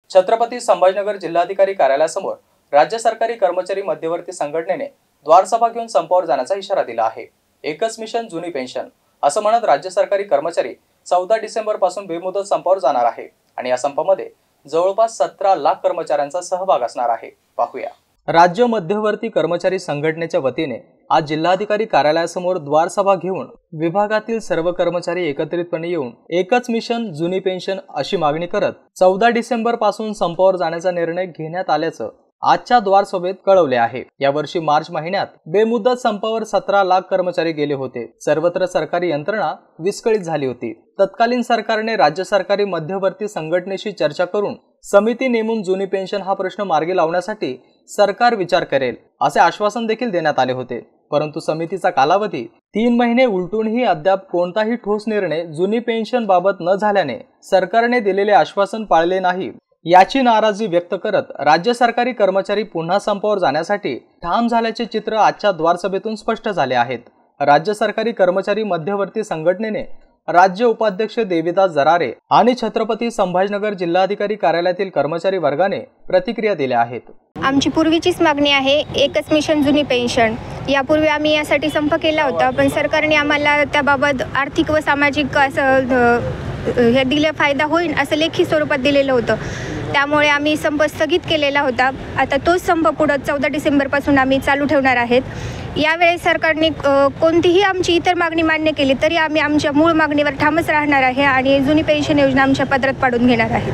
छत्रपती संभाजीनगर जिल्हाधिकारी कार्यालयासमोर राज्य सरकारी कर्मचारी मध्यवर्ती संघटनेने द्वारसभा घेऊन संपावर जाण्याचा इशारा दिला आहे। एकच मिशन जुनी पेन्शन असं म्हणत राज्य सरकारी कर्मचारी 14 डिसेंबर पासून बेमुदत संपावर जाणार आहे आणि या संपामध्ये जवळपास 17 लाख कर्मचाऱ्यांचा सहभाग असणार आहे। पाहूया। राज्य मध्यवर्ती कर्मचारी संघटनेच्या वतीने आज जिल्हाधिकारी कार्यालयासमोर द्वारसभा घेऊन विभागातील सर्व कर्मचारी एकत्रितपणे येऊन एकच मिशन जुनी पेन्शन अशी मागणी करत 14 डिसेंबर पासून संपावर जाण्याचा निर्णय घेण्यात आल्याचं आजच्या द्वारसभेत कळवले आहे। यावर्षी मार्च महिन्यात बेमुदत संपावर 17 लाख कर्मचारी गेले होते। सर्वत्र सरकारी यंत्रणा विस्कळीत झाली होती। तत्कालीन सरकारने राज्य सरकारी मध्यवर्ती संघटनेशी चर्चा करून समिती नेमून जुनी पेन्शन हा प्रश्न मार्गी लावण्यासाठी सरकार विचार करेल असे आश्वासन देखील देण्यात आले होते। परंतु समितीचा कालावधी 3 महिने उलटूनही अद्याप कोणताही ठोस निर्णय जुनी पेन्शन बाबत न झाल्याने सरकारने दिलेले आश्वासन पाळले नाही। याची नाराजी व्यक्त करत राज्य सरकारी कर्मचारी पुन्हा संपावर जाण्यासाठी ठाम झाल्याचे चित्र आजच्या द्वारसभेतून स्पष्ट झाले आहेत। राज्य सरकारी कर्मचारी मध्यवर्ती संघटनेने राज्य उपाध्यक्ष देविदास जरारे आणि छत्रपती संभाजीनगर जिल्हाधिकारी कार्यालयातील कर्मचारी वर्गाने प्रतिक्रिया दिल्या आहेत। आमची पूर्वीचीच मागणी आहे एकच मिशन जुनी पेन्शन। यापूर्वी आम्ही यासाठी संप केला होता, पण सरकारने आम्हाला त्याबाबत आर्थिक व सामाजिक हे दिले फायदा होईल असं लेखी स्वरूपात दिलेलं होतं। त्यामुळे आम्ही संप स्थगित केलेला होता। आता तोच संप पुढे 14 डिसेंबर पासून आम्ही चालू ठेवणार आहेत। यावेळेस सरकारने कोणतीही आमची इतर मागणी मान्य केली तरी आम्ही आमच्या मूळ मागणीवर ठामच राहणार आहे आणि जुनी पेन्शन योजना आमच्या पदरात पाडून घेणार आहे।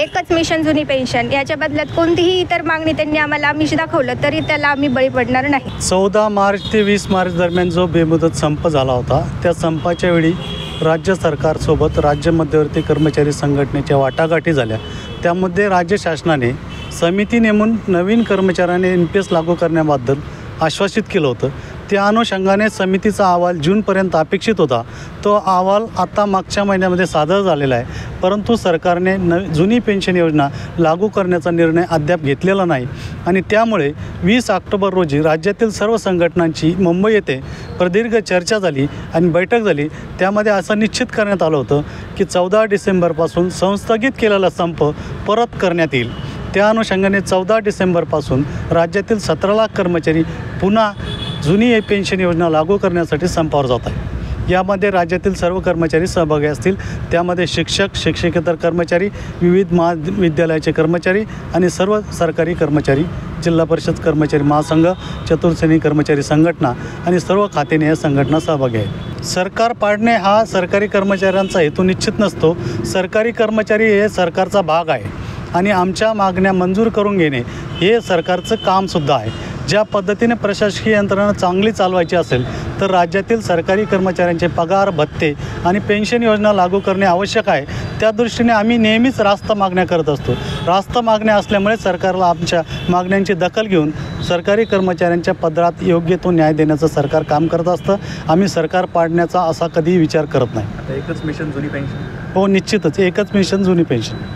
एकच मिशन जुनी पेन्शन याच्या बदल्यात कोणतीही इतर मागणी त्यांनी आम्हाला आमिष दाखवलं तरी त्याला आम्ही बळी पडणार नाही। 14 मार्च ते 20 मार्च दरम्यान जो बेमुदत संप झाला होता त्या संपाच्या वेळी राज्य सरकारसोबत राज्य मध्यवर्ती कर्मचारी संघटनेच्या वाटाघाटी झाल्या। त्यामध्ये राज्य शासनाने समिती नेमून नवीन कर्मचाऱ्यांना NPS लागू करण्याबद्दल आश्वासित केलं होतं। त्या अनुषंगाने समितीचा अहवाल जूनपर्यंत अपेक्षित होता। तो अहवाल आता मागच्या महिन्यामध्ये सादर झालेला आहे, परंतु सरकारने जुनी पेन्शन योजना लागू करण्याचा निर्णय अद्याप घेतलेला नाही आणि त्यामुळे 20 ऑक्टोबर रोजी राज्यातील सर्व संघटनांची मुंबई येथे प्रदीर्घ चर्चा झाली आणि बैठक झाली। त्यामध्ये असं निश्चित करण्यात आलं होतं की 14 डिसेंबरपासून संस्थगित केलेला संप परत करण्यात येईल। त्या अनुषंगाने 14 डिसेंबरपासून राज्यातील 17 लाख कर्मचारी पुन्हा जुनी पेन्शन योजना लागू करण्यासाठी संपावर जात आहे। यामध्ये राज्यातील सर्व कर्मचारी सहभागी असतील। त्यामध्ये शिक्षक, शिक्षकेतर कर्मचारी, विविध महाविद्यालयाचे कर्मचारी आणि सर्व सरकारी कर्मचारी, जिल्हा परिषद कर्मचारी महासंघ, चतुर्श्रेणी कर्मचारी संघटना आणि सर्व खात्याने या संघटना सहभागी आहेत। सरकार पाडणे हा सरकारी कर्मचाऱ्यांचा हेतू निश्चित नसतो। सरकारी कर्मचारी हे सरकारचा भाग आहे आणि आमच्या मागण्या मंजूर करून घेणे हे सरकारचं कामसुद्धा आहे। ज्या पद्धतीने प्रशासकीय यंत्रणा चांगली चालवायची असेल तर राज्यातील सरकारी कर्मचाऱ्यांचे पगार, भत्ते आणि पेन्शन योजना लागू करणे आवश्यक आहे। त्या दृष्टीने आम्ही नेहमीच रास्त मागण्या करत असतो। रास्त मागण्या असल्यामुळे सरकारला आमच्या मागण्यांची दखल घेऊन सरकारी कर्मचाऱ्यांच्या पदरात योग्य तो न्याय देण्याचं सरकार काम करत असतं। आम्ही सरकार पाडण्याचा असा कधीही विचार करत नाही। एकच मिशन जुनी पेन्शन? हो, निश्चितच एकच मिशन जुनी पेन्शन।